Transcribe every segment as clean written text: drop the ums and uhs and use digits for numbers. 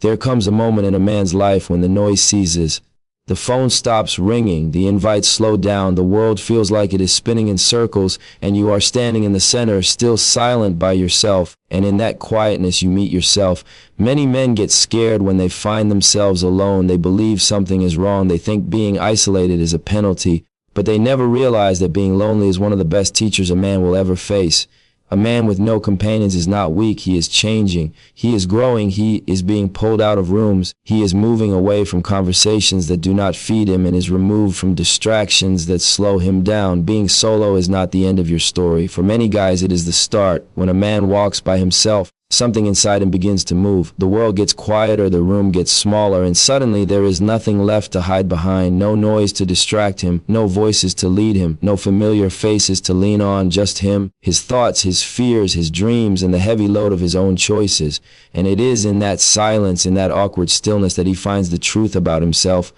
There comes a moment in a man's life when the noise ceases. The phone stops ringing, the invites slow down, the world feels like it is spinning in circles, and you are standing in the center, still silent by yourself, and in that quietness you meet yourself. Many men get scared when they find themselves alone. They believe something is wrong. They think being isolated is a penalty, but they never realize that being lonely is one of the best teachers a man will ever face. A man with no companions is not weak. He is changing. He is growing. He is being pulled out of rooms. He is moving away from conversations that do not feed him and is removed from distractions that slow him down. Being solo is not the end of your story. For many guys, it is the start. When a man walks by himself, something inside him begins to move. The world gets quieter, the room gets smaller, and suddenly there is nothing left to hide behind. No noise to distract him, no voices to lead him, no familiar faces to lean on, just him, his thoughts, his fears, his dreams, and the heavy load of his own choices. And it is in that silence, in that awkward stillness, that he finds the truth about himself.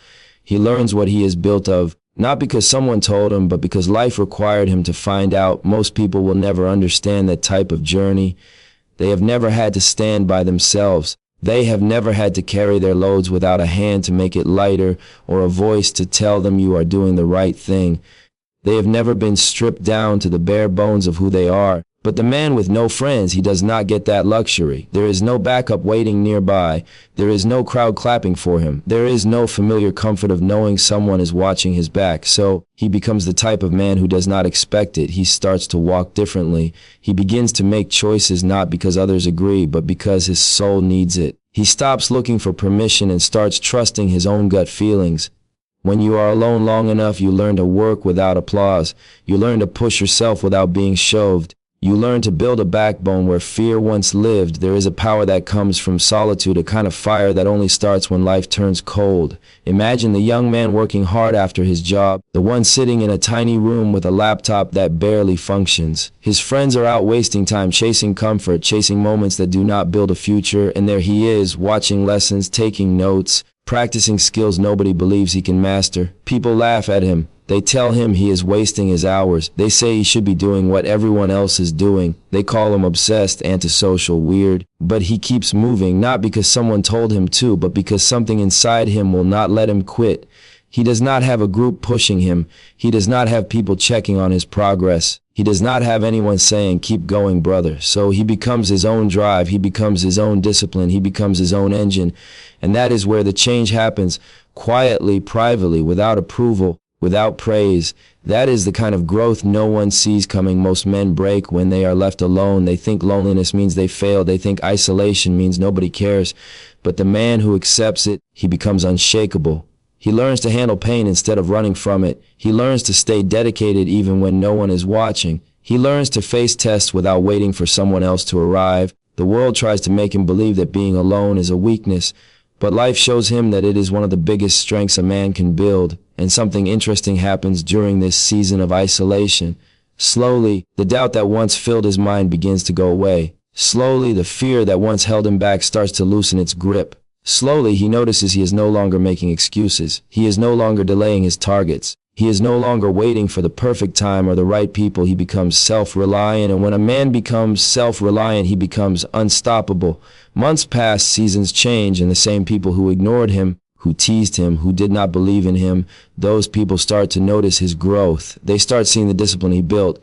He learns what he is built of, not because someone told him, but because life required him to find out. Most people will never understand that type of journey. They have never had to stand by themselves. They have never had to carry their loads without a hand to make it lighter or a voice to tell them you are doing the right thing. They have never been stripped down to the bare bones of who they are. But the man with no friends, he does not get that luxury. There is no backup waiting nearby. There is no crowd clapping for him. There is no familiar comfort of knowing someone is watching his back. So he becomes the type of man who does not expect it. He starts to walk differently. He begins to make choices not because others agree, but because his soul needs it. He stops looking for permission and starts trusting his own gut feelings. When you are alone long enough, you learn to work without applause. You learn to push yourself without being shoved. You learn to build a backbone where fear once lived. There is a power that comes from solitude, a kind of fire that only starts when life turns cold. Imagine the young man working hard after his job, the one sitting in a tiny room with a laptop that barely functions. His friends are out wasting time, chasing comfort, chasing moments that do not build a future, and there he is, watching lessons, taking notes, practicing skills nobody believes he can master. People laugh at him. They tell him he is wasting his hours. They say he should be doing what everyone else is doing. They call him obsessed, antisocial, weird. But he keeps moving, not because someone told him to, but because something inside him will not let him quit. He does not have a group pushing him. He does not have people checking on his progress. He does not have anyone saying, "Keep going, brother." So he becomes his own drive. He becomes his own discipline. He becomes his own engine. And that is where the change happens, quietly, privately, without approval, without praise. That is the kind of growth no one sees coming. Most men break when they are left alone. They think loneliness means they failed. They think isolation means nobody cares. But the man who accepts it, he becomes unshakable. He learns to handle pain instead of running from it. He learns to stay dedicated even when no one is watching. He learns to face tests without waiting for someone else to arrive. The world tries to make him believe that being alone is a weakness, but life shows him that it is one of the biggest strengths a man can build. And something interesting happens during this season of isolation. Slowly, the doubt that once filled his mind begins to go away. Slowly, the fear that once held him back starts to loosen its grip. Slowly, he notices he is no longer making excuses. He is no longer delaying his targets. He is no longer waiting for the perfect time or the right people. He becomes self-reliant, and when a man becomes self-reliant, he becomes unstoppable. Months pass, seasons change, and the same people who ignored him, who teased him, who did not believe in him, those people start to notice his growth. They start seeing the discipline he built.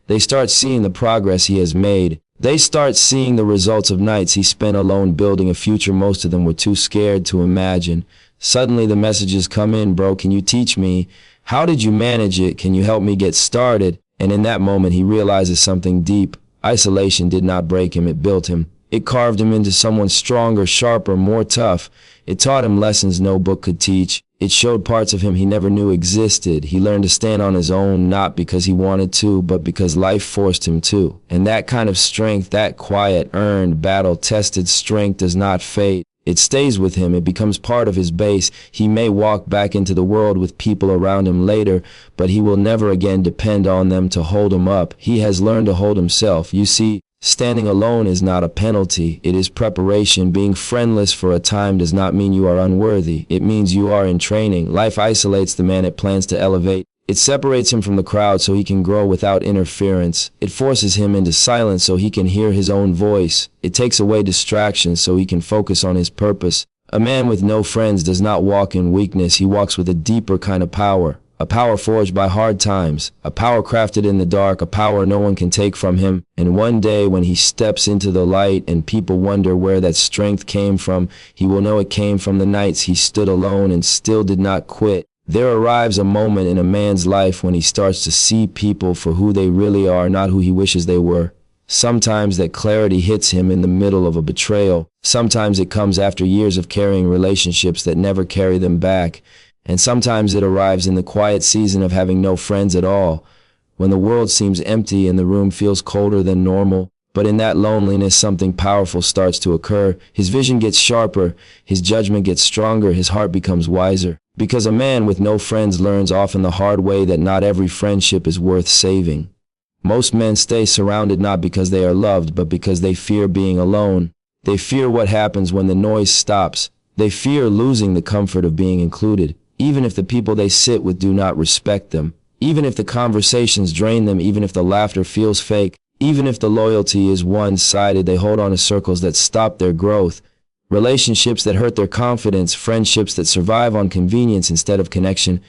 They start seeing the progress he has made. They start seeing the results of nights he spent alone building a future most of them were too scared to imagine. Suddenly the messages come in, "Bro, can you teach me? How did you manage it? Can you help me get started?" And in that moment he realizes something deep. Isolation did not break him, it built him. It carved him into someone stronger, sharper, more tough. It taught him lessons no book could teach. It showed parts of him he never knew existed. He learned to stand on his own, not because he wanted to, but because life forced him to. And that kind of strength, that quiet, earned, battle-tested strength does not fade. It stays with him. It becomes part of his base. He may walk back into the world with people around him later, but he will never again depend on them to hold him up. He has learned to hold himself. You see, standing alone is not a penalty. It is preparation. Being friendless for a time does not mean you are unworthy. It means you are in training. Life isolates the man it plans to elevate. It separates him from the crowd so he can grow without interference. It forces him into silence so he can hear his own voice. It takes away distractions so he can focus on his purpose. A man with no friends does not walk in weakness. He walks with a deeper kind of power. A power forged by hard times, a power crafted in the dark, a power no one can take from him. And one day when he steps into the light and people wonder where that strength came from, he will know it came from the nights he stood alone and still did not quit. There arrives a moment in a man's life when he starts to see people for who they really are, not who he wishes they were. Sometimes that clarity hits him in the middle of a betrayal. Sometimes it comes after years of carrying relationships that never carry them back. And sometimes it arrives in the quiet season of having no friends at all, when the world seems empty and the room feels colder than normal. But in that loneliness, something powerful starts to occur. His vision gets sharper, his judgment gets stronger, his heart becomes wiser. Because a man with no friends learns often the hard way that not every friendship is worth saving. Most men stay surrounded not because they are loved, but because they fear being alone. They fear what happens when the noise stops. They fear losing the comfort of being included. Even if the people they sit with do not respect them, even if the conversations drain them, even if the laughter feels fake, even if the loyalty is one-sided, they hold on to circles that stop their growth, relationships that hurt their confidence, friendships that survive on convenience instead of connection.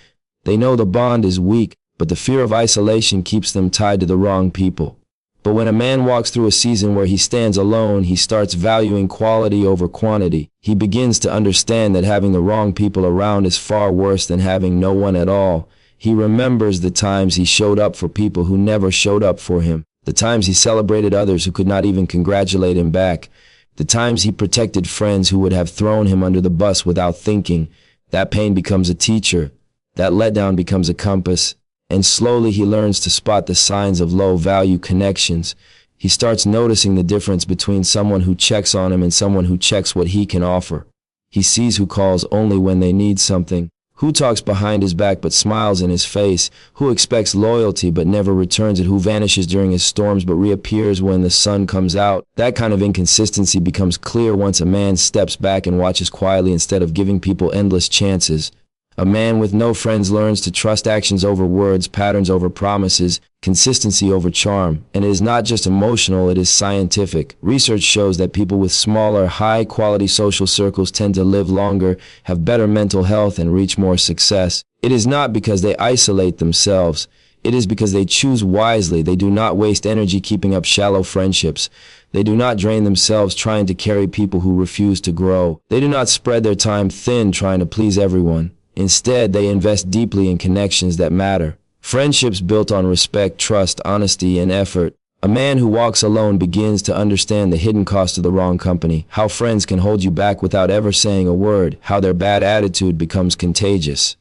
They know the bond is weak, but the fear of isolation keeps them tied to the wrong people. But when a man walks through a season where he stands alone, he starts valuing quality over quantity. He begins to understand that having the wrong people around is far worse than having no one at all. He remembers the times he showed up for people who never showed up for him, the times he celebrated others who could not even congratulate him back, the times he protected friends who would have thrown him under the bus without thinking. That pain becomes a teacher. That letdown becomes a compass. And slowly he learns to spot the signs of low-value connections. He starts noticing the difference between someone who checks on him and someone who checks what he can offer. He sees who calls only when they need something, who talks behind his back but smiles in his face, who expects loyalty but never returns it, who vanishes during his storms but reappears when the sun comes out. That kind of inconsistency becomes clear once a man steps back and watches quietly instead of giving people endless chances. A man with no friends learns to trust actions over words, patterns over promises, consistency over charm. And it is not just emotional, it is scientific. Research shows that people with smaller, high-quality social circles tend to live longer, have better mental health, and reach more success. It is not because they isolate themselves. It is because they choose wisely. They do not waste energy keeping up shallow friendships. They do not drain themselves trying to carry people who refuse to grow. They do not spread their time thin trying to please everyone. Instead, they invest deeply in connections that matter. Friendships built on respect, trust, honesty, and effort. A man who walks alone begins to understand the hidden cost of the wrong company, how friends can hold you back without ever saying a word, how their bad attitude becomes contagious,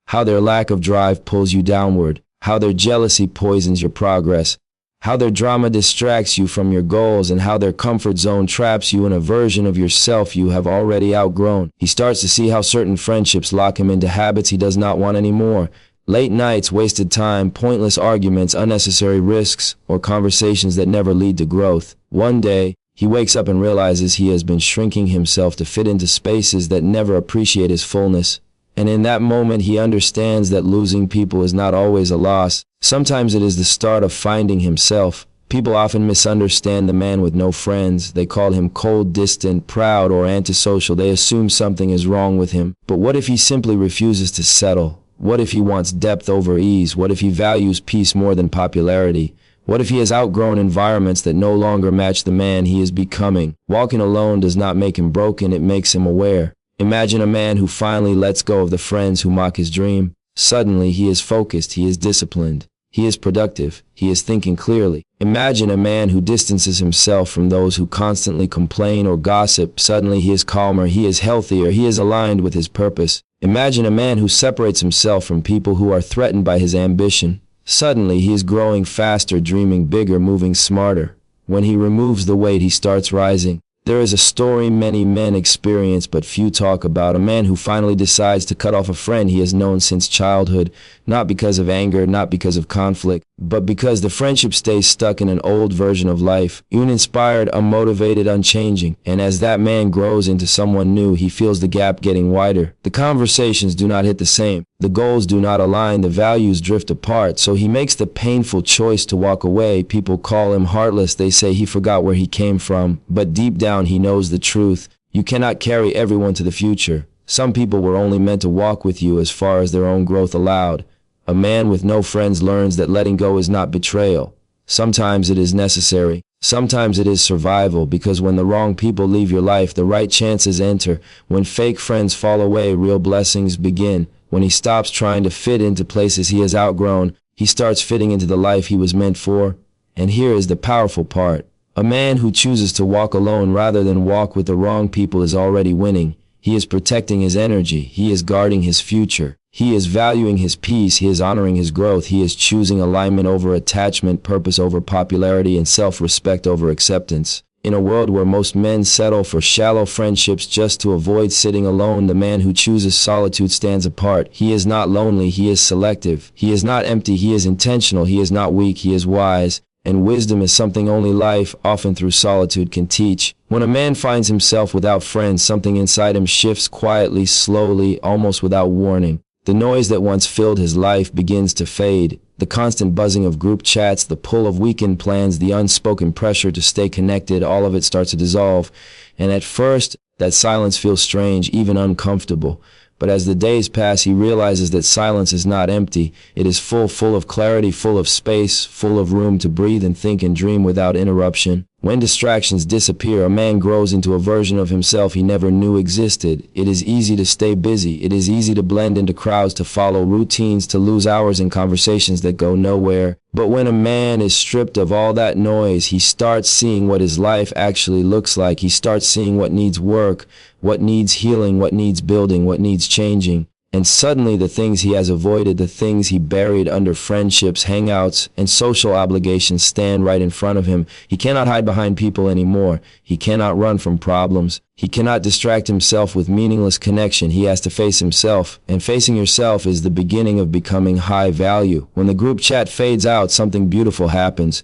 how their lack of drive pulls you downward, how their jealousy poisons your progress, how their drama distracts you from your goals, and how their comfort zone traps you in a version of yourself you have already outgrown. He starts to see how certain friendships lock him into habits he does not want anymore. Late nights, wasted time, pointless arguments, unnecessary risks, or conversations that never lead to growth. One day, he wakes up and realizes he has been shrinking himself to fit into spaces that never appreciate his fullness. And in that moment, he understands that losing people is not always a loss. Sometimes it is the start of finding himself. People often misunderstand the man with no friends. They call him cold, distant, proud, or antisocial. They assume something is wrong with him. But what if he simply refuses to settle? What if he wants depth over ease? What if he values peace more than popularity? What if he has outgrown environments that no longer match the man he is becoming? Walking alone does not make him broken, it makes him aware. Imagine a man who finally lets go of the friends who mock his dream. Suddenly, he is focused, he is disciplined, he is productive, he is thinking clearly. Imagine a man who distances himself from those who constantly complain or gossip. Suddenly, he is calmer, he is healthier, he is aligned with his purpose. Imagine a man who separates himself from people who are threatened by his ambition. Suddenly, he is growing faster, dreaming bigger, moving smarter. When he removes the weight, he starts rising. There is a story many men experience but few talk about. A man who finally decides to cut off a friend he has known since childhood, not because of anger, not because of conflict, but because the friendship stays stuck in an old version of life, uninspired, unmotivated, unchanging. And as that man grows into someone new, he feels the gap getting wider. The conversations do not hit the same. The goals do not align, the values drift apart, so he makes the painful choice to walk away. People call him heartless, they say he forgot where he came from, but deep down he knows the truth. You cannot carry everyone to the future. Some people were only meant to walk with you as far as their own growth allowed. A man with no friends learns that letting go is not betrayal. Sometimes it is necessary. Sometimes it is survival, because when the wrong people leave your life, the right chances enter. When fake friends fall away, real blessings begin. When he stops trying to fit into places he has outgrown, he starts fitting into the life he was meant for. And here is the powerful part. A man who chooses to walk alone rather than walk with the wrong people is already winning. He is protecting his energy. He is guarding his future. He is valuing his peace. He is honoring his growth. He is choosing alignment over attachment, purpose over popularity, and self-respect over acceptance. In a world where most men settle for shallow friendships just to avoid sitting alone, the man who chooses solitude stands apart. He is not lonely. He is selective. He is not empty. He is intentional. He is not weak. He is wise. And wisdom is something only life, often through solitude, can teach. When a man finds himself without friends, something inside him shifts quietly, slowly, almost without warning. The noise that once filled his life begins to fade. The constant buzzing of group chats, the pull of weekend plans, the unspoken pressure to stay connected, all of it starts to dissolve. And at first, that silence feels strange, even uncomfortable. But as the days pass, he realizes that silence is not empty. It is full of clarity, full of space, full of room to breathe and think and dream without interruption. When distractions disappear, a man grows into a version of himself he never knew existed. It is easy to stay busy. It is easy to blend into crowds, to follow routines, to lose hours in conversations that go nowhere. But when a man is stripped of all that noise, he starts seeing what his life actually looks like. He starts seeing what needs work, what needs healing, what needs building, what needs changing. And suddenly the things he has avoided, the things he buried under friendships, hangouts, and social obligations stand right in front of him. He cannot hide behind people anymore. He cannot run from problems. He cannot distract himself with meaningless connection. He has to face himself. And facing yourself is the beginning of becoming high value. When the group chat fades out, something beautiful happens.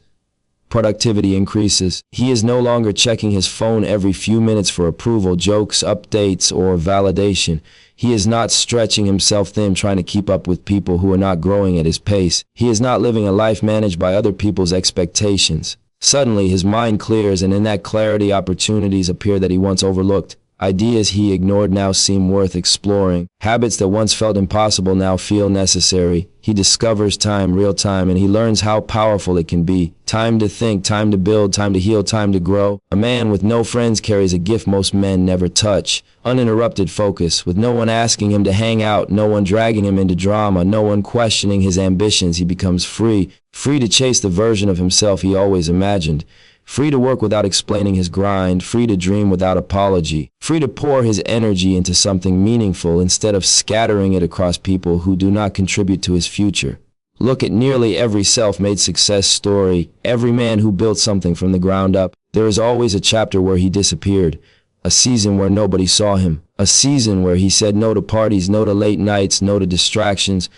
Productivity increases. He is no longer checking his phone every few minutes for approval, jokes, updates, or validation. He is not stretching himself thin trying to keep up with people who are not growing at his pace. He is not living a life managed by other people's expectations. Suddenly, his mind clears, and in that clarity, opportunities appear that he once overlooked. Ideas he ignored now seem worth exploring. Habits that once felt impossible now feel necessary. He discovers time, real time, and he learns how powerful it can be. Time to think, time to build, time to heal, time to grow. A man with no friends carries a gift most men never touch. Uninterrupted focus, with no one asking him to hang out, no one dragging him into drama, no one questioning his ambitions. He becomes free. Free to chase the version of himself he always imagined. Free to work without explaining his grind, free to dream without apology, free to pour his energy into something meaningful instead of scattering it across people who do not contribute to his future. Look at nearly every self-made success story, every man who built something from the ground up. There is always a chapter where he disappeared, a season where nobody saw him, a season where he said no to parties, no to late nights, no to distractions.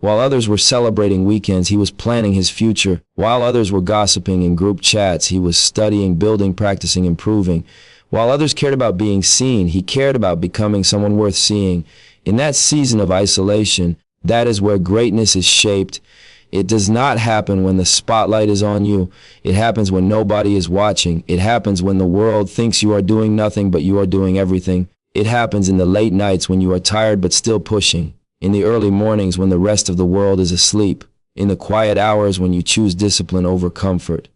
While others were celebrating weekends, he was planning his future. While others were gossiping in group chats, he was studying, building, practicing, improving. While others cared about being seen, he cared about becoming someone worth seeing. In that season of isolation, that is where greatness is shaped. It does not happen when the spotlight is on you. It happens when nobody is watching. It happens when the world thinks you are doing nothing, but you are doing everything. It happens in the late nights when you are tired but still pushing. In the early mornings when the rest of the world is asleep. In the quiet hours when you choose discipline over comfort.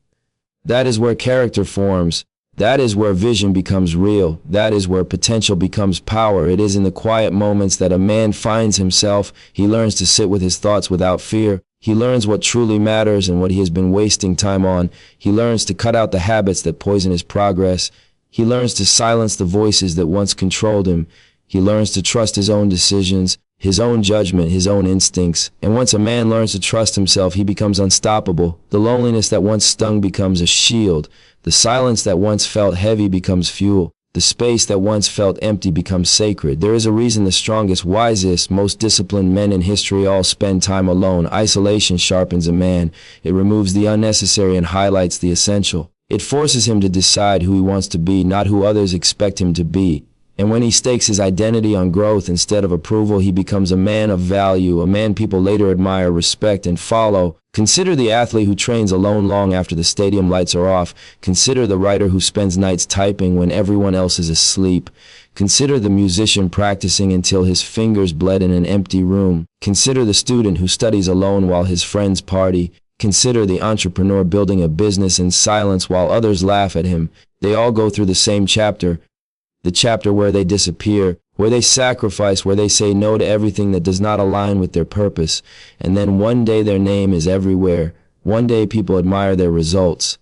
That is where character forms. That is where vision becomes real. That is where potential becomes power. It is in the quiet moments that a man finds himself. He learns to sit with his thoughts without fear. He learns what truly matters and what he has been wasting time on. He learns to cut out the habits that poison his progress. He learns to silence the voices that once controlled him. He learns to trust his own decisions, his own judgment, his own instincts. And once a man learns to trust himself, he becomes unstoppable. The loneliness that once stung becomes a shield. The silence that once felt heavy becomes fuel. The space that once felt empty becomes sacred. There is a reason the strongest, wisest, most disciplined men in history all spend time alone. Isolation sharpens a man. It removes the unnecessary and highlights the essential. It forces him to decide who he wants to be, not who others expect him to be. And when he stakes his identity on growth instead of approval, he becomes a man of value, a man people later admire, respect, and follow. Consider the athlete who trains alone long after the stadium lights are off. Consider the writer who spends nights typing when everyone else is asleep. Consider the musician practicing until his fingers bled in an empty room. Consider the student who studies alone while his friends party. Consider the entrepreneur building a business in silence while others laugh at him. They all go through the same chapter. The chapter where they disappear, where they sacrifice, where they say no to everything that does not align with their purpose. And then one day their name is everywhere. One day people admire their results.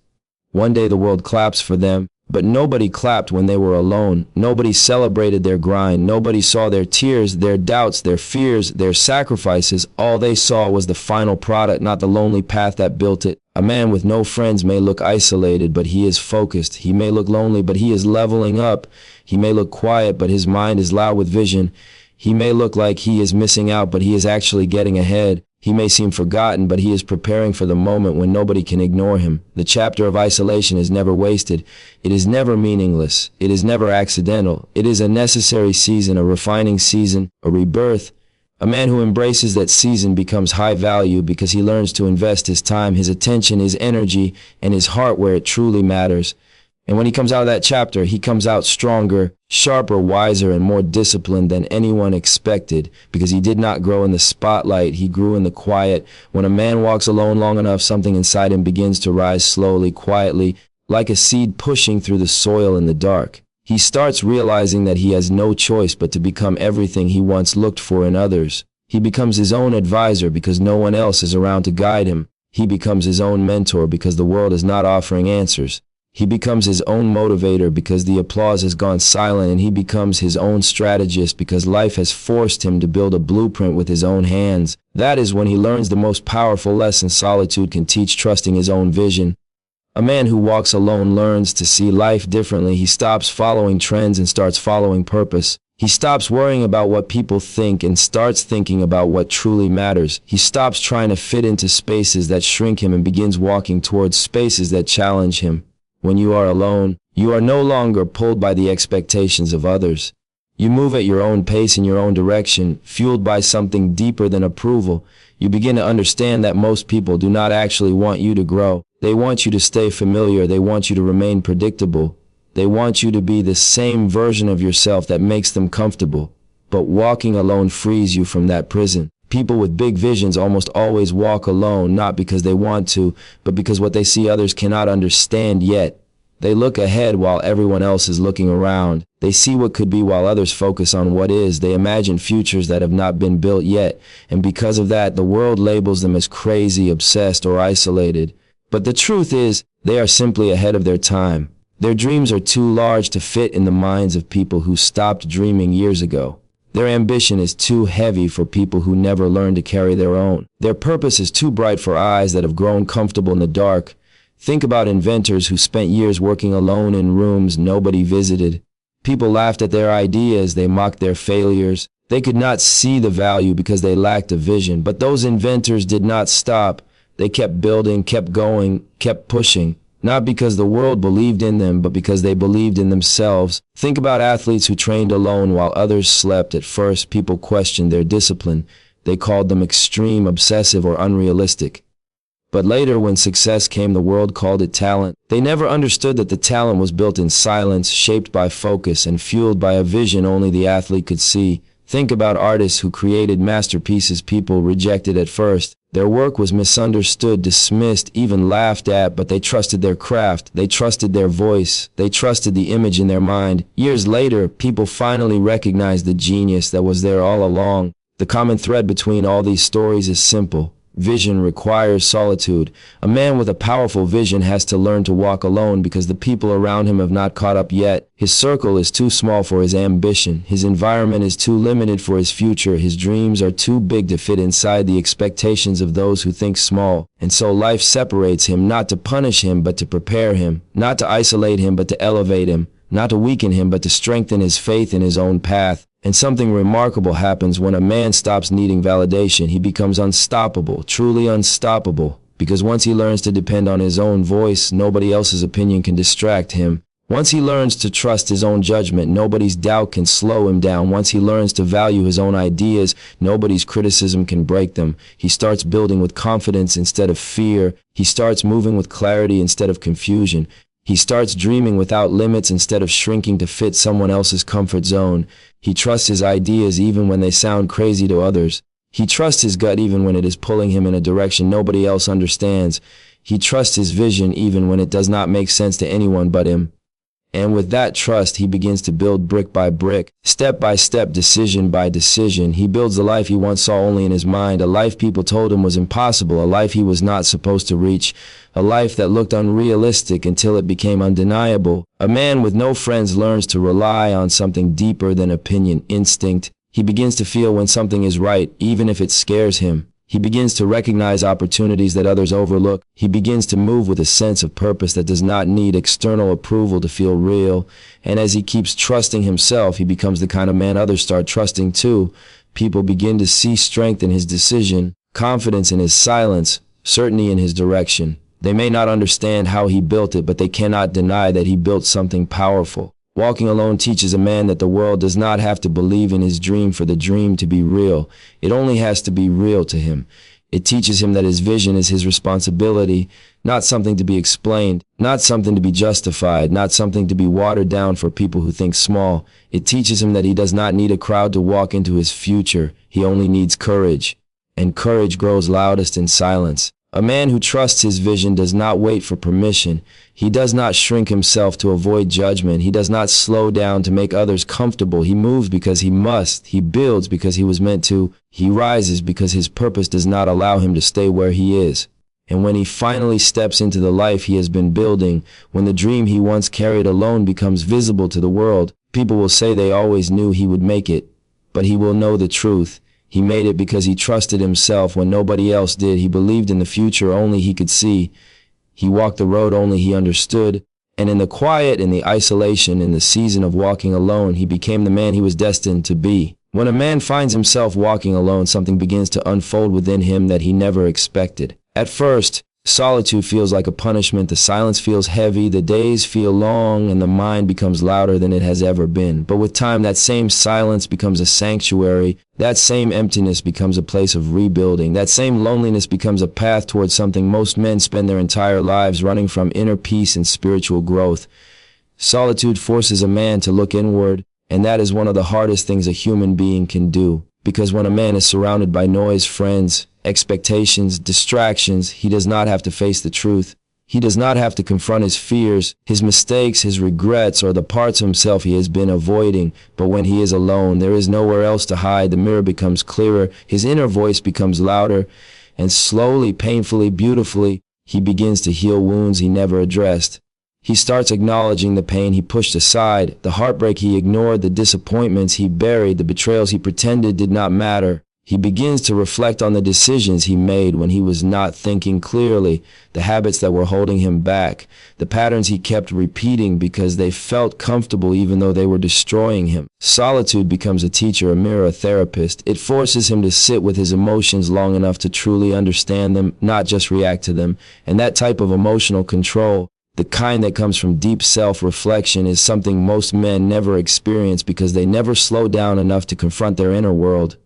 One day the world claps for them. But nobody clapped when they were alone. Nobody celebrated their grind. Nobody saw their tears, their doubts, their fears, their sacrifices. All they saw was the final product, not the lonely path that built it. A man with no friends may look isolated, but he is focused. He may look lonely, but he is leveling up. He may look quiet, but his mind is loud with vision. He may look like he is missing out, but he is actually getting ahead. He may seem forgotten, but he is preparing for the moment when nobody can ignore him. The chapter of isolation is never wasted. It is never meaningless. It is never accidental. It is a necessary season, a refining season, a rebirth. A man who embraces that season becomes high value because he learns to invest his time, his attention, his energy, and his heart where it truly matters. And when he comes out of that chapter, he comes out stronger, sharper, wiser, and more disciplined than anyone expected, because he did not grow in the spotlight, he grew in the quiet. When a man walks alone long enough, something inside him begins to rise slowly, quietly, like a seed pushing through the soil in the dark. He starts realizing that he has no choice but to become everything he once looked for in others. He becomes his own advisor because no one else is around to guide him. He becomes his own mentor because the world is not offering answers. He becomes his own motivator because the applause has gone silent, and he becomes his own strategist because life has forced him to build a blueprint with his own hands. That is when he learns the most powerful lesson solitude can teach: trusting his own vision. A man who walks alone learns to see life differently. He stops following trends and starts following purpose. He stops worrying about what people think and starts thinking about what truly matters. He stops trying to fit into spaces that shrink him and begins walking towards spaces that challenge him. When you are alone, you are no longer pulled by the expectations of others. You move at your own pace in your own direction, fueled by something deeper than approval. You begin to understand that most people do not actually want you to grow. They want you to stay familiar. They want you to remain predictable. They want you to be the same version of yourself that makes them comfortable. But walking alone frees you from that prison. People with big visions almost always walk alone, not because they want to, but because what they see others cannot understand yet. They look ahead while everyone else is looking around. They see what could be while others focus on what is. They imagine futures that have not been built yet, and because of that, the world labels them as crazy, obsessed, or isolated. But the truth is, they are simply ahead of their time. Their dreams are too large to fit in the minds of people who stopped dreaming years ago. Their ambition is too heavy for people who never learned to carry their own. Their purpose is too bright for eyes that have grown comfortable in the dark. Think about inventors who spent years working alone in rooms nobody visited. People laughed at their ideas, they mocked their failures. They could not see the value because they lacked a vision. But those inventors did not stop. They kept building, kept going, kept pushing. Not because the world believed in them, but because they believed in themselves. Think about athletes who trained alone while others slept. At first, people questioned their discipline. They called them extreme, obsessive, or unrealistic. But later, when success came, the world called it talent. They never understood that the talent was built in silence, shaped by focus, and fueled by a vision only the athlete could see. Think about artists who created masterpieces people rejected at first. Their work was misunderstood, dismissed, even laughed at, but they trusted their craft. They trusted their voice. They trusted the image in their mind. Years later, people finally recognized the genius that was there all along. The common thread between all these stories is simple. Vision requires solitude. A man with a powerful vision has to learn to walk alone because the people around him have not caught up yet. His circle is too small for his ambition. His environment is too limited for his future. His dreams are too big to fit inside the expectations of those who think small. And so life separates him, not to punish him, but to prepare him. Not to isolate him, but to elevate him. Not to weaken him, but to strengthen his faith in his own path. And something remarkable happens when a man stops needing validation. He becomes unstoppable, truly unstoppable, because once he learns to depend on his own voice, nobody else's opinion can distract him. Once he learns to trust his own judgment, nobody's doubt can slow him down. Once he learns to value his own ideas, nobody's criticism can break them. He starts building with confidence instead of fear. He starts moving with clarity instead of confusion. He starts dreaming without limits instead of shrinking to fit someone else's comfort zone. He trusts his ideas even when they sound crazy to others. He trusts his gut even when it is pulling him in a direction nobody else understands. He trusts his vision even when it does not make sense to anyone but him. And with that trust, he begins to build brick by brick, step by step, decision by decision. He builds the life he once saw only in his mind, a life people told him was impossible, a life he was not supposed to reach, a life that looked unrealistic until it became undeniable. A man with no friends learns to rely on something deeper than opinion, instinct. He begins to feel when something is right, even if it scares him. He begins to recognize opportunities that others overlook. He begins to move with a sense of purpose that does not need external approval to feel real. And as he keeps trusting himself, he becomes the kind of man others start trusting too. People begin to see strength in his decision, confidence in his silence, certainty in his direction. They may not understand how he built it, but they cannot deny that he built something powerful. Walking alone teaches a man that the world does not have to believe in his dream for the dream to be real. It only has to be real to him. It teaches him that his vision is his responsibility, not something to be explained, not something to be justified, not something to be watered down for people who think small. It teaches him that he does not need a crowd to walk into his future. He only needs courage. And courage grows loudest in silence. A man who trusts his vision does not wait for permission. He does not shrink himself to avoid judgment. He does not slow down to make others comfortable. He moves because he must. He builds because he was meant to. He rises because his purpose does not allow him to stay where he is. And when he finally steps into the life he has been building, when the dream he once carried alone becomes visible to the world, people will say they always knew he would make it. But he will know the truth. He made it because he trusted himself when nobody else did. He believed in the future only he could see. He walked the road only he understood. And in the quiet, in the isolation, in the season of walking alone, he became the man he was destined to be. When a man finds himself walking alone, something begins to unfold within him that he never expected. At first, solitude feels like a punishment. The silence feels heavy, the days feel long, and the mind becomes louder than it has ever been. But with time, that same silence becomes a sanctuary. That same emptiness becomes a place of rebuilding. That same loneliness becomes a path towards something most men spend their entire lives running from: inner peace and spiritual growth. Solitude forces a man to look inward, and that is one of the hardest things a human being can do. Because when a man is surrounded by noise, friends, expectations, distractions, he does not have to face the truth. He does not have to confront his fears, his mistakes, his regrets, or the parts of himself he has been avoiding. But when he is alone, there is nowhere else to hide. The mirror becomes clearer, his inner voice becomes louder, and slowly, painfully, beautifully, he begins to heal wounds he never addressed. He starts acknowledging the pain he pushed aside, the heartbreak he ignored, the disappointments he buried, the betrayals he pretended did not matter. He begins to reflect on the decisions he made when he was not thinking clearly, the habits that were holding him back, the patterns he kept repeating because they felt comfortable even though they were destroying him. Solitude becomes a teacher, a mirror, a therapist. It forces him to sit with his emotions long enough to truly understand them, not just react to them. And that type of emotional control, the kind that comes from deep self-reflection, is something most men never experience because they never slow down enough to confront their inner world.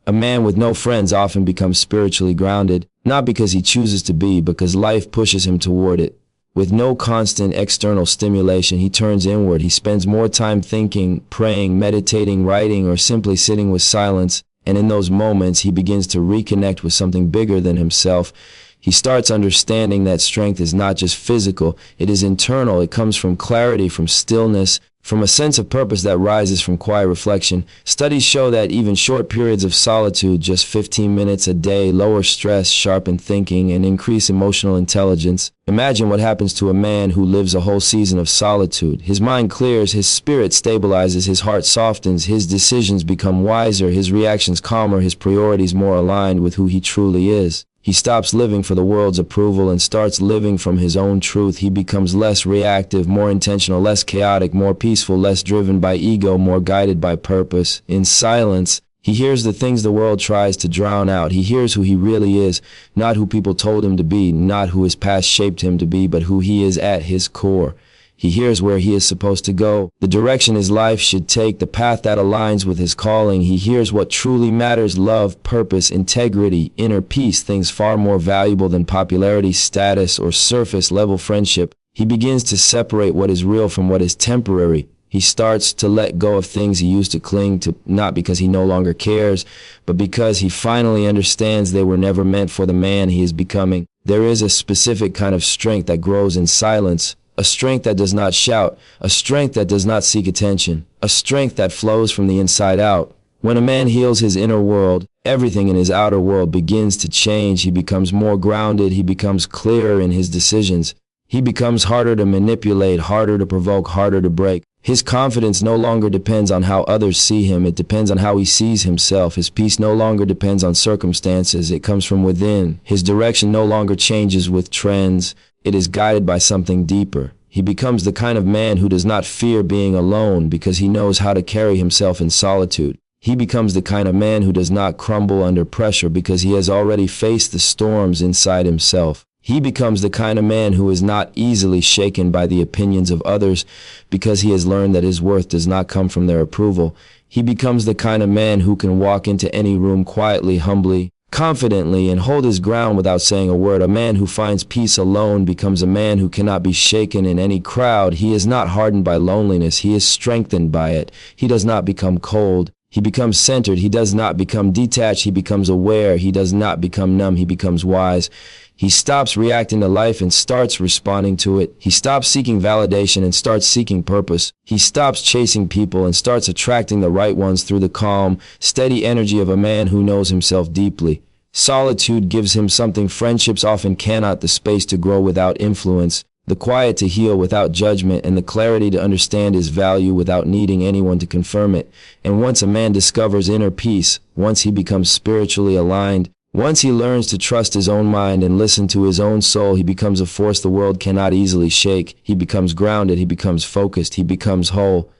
A man with no friends often becomes spiritually grounded, not because he chooses to be, but because life pushes him toward it. With no constant external stimulation, he turns inward. He spends more time thinking, praying, meditating, writing, or simply sitting with silence. And in those moments, he begins to reconnect with something bigger than himself. He starts understanding that strength is not just physical, it is internal. It comes from clarity, from stillness, from a sense of purpose that rises from quiet reflection. Studies show that even short periods of solitude, just 15 minutes a day, lower stress, sharpen thinking, and increase emotional intelligence. Imagine what happens to a man who lives a whole season of solitude. His mind clears, his spirit stabilizes, his heart softens, his decisions become wiser, his reactions calmer, his priorities more aligned with who he truly is. He stops living for the world's approval and starts living from his own truth. He becomes less reactive, more intentional, less chaotic, more peaceful, less driven by ego, more guided by purpose. In silence, he hears the things the world tries to drown out. He hears who he really is, not who people told him to be, not who his past shaped him to be, but who he is at his core. He hears where he is supposed to go, the direction his life should take, the path that aligns with his calling. He hears what truly matters: love, purpose, integrity, inner peace, things far more valuable than popularity, status, or surface-level friendship. He begins to separate what is real from what is temporary. He starts to let go of things he used to cling to, not because he no longer cares, but because he finally understands they were never meant for the man he is becoming. There is a specific kind of strength that grows in silence, a strength that does not shout, a strength that does not seek attention, a strength that flows from the inside out. When a man heals his inner world, everything in his outer world begins to change. He becomes more grounded, he becomes clearer in his decisions. He becomes harder to manipulate, harder to provoke, harder to break. His confidence no longer depends on how others see him, it depends on how he sees himself. His peace no longer depends on circumstances, it comes from within. His direction no longer changes with trends, it is guided by something deeper. He becomes the kind of man who does not fear being alone because he knows how to carry himself in solitude. He becomes the kind of man who does not crumble under pressure because he has already faced the storms inside himself. He becomes the kind of man who is not easily shaken by the opinions of others because he has learned that his worth does not come from their approval. He becomes the kind of man who can walk into any room quietly, humbly, confidently, and hold his ground without saying a word. A man who finds peace alone becomes a man who cannot be shaken in any crowd. He is not hardened by loneliness, he is strengthened by it. He does not become cold. He becomes centered. He does not become detached. He becomes aware. He does not become numb. He becomes wise. He stops reacting to life and starts responding to it. He stops seeking validation and starts seeking purpose. He stops chasing people and starts attracting the right ones through the calm, steady energy of a man who knows himself deeply. Solitude gives him something friendships often cannot: the space to grow without influence, the quiet to heal without judgment, and the clarity to understand his value without needing anyone to confirm it. And once a man discovers inner peace, once he becomes spiritually aligned, once he learns to trust his own mind and listen to his own soul, he becomes a force the world cannot easily shake. He becomes grounded, he becomes focused, he becomes whole.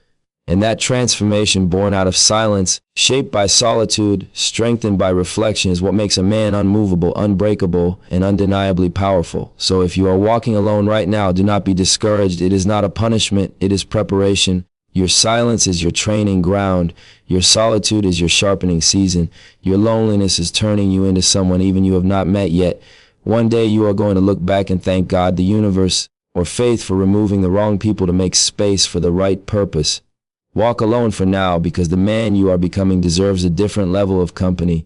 And that transformation, born out of silence, shaped by solitude, strengthened by reflection, is what makes a man unmovable, unbreakable, and undeniably powerful. So if you are walking alone right now, do not be discouraged. It is not a punishment, it is preparation. Your silence is your training ground. Your solitude is your sharpening season. Your loneliness is turning you into someone even you have not met yet. One day you are going to look back and thank God, the universe, or faith for removing the wrong people to make space for the right purpose. Walk alone for now, because the man you are becoming deserves a different level of company.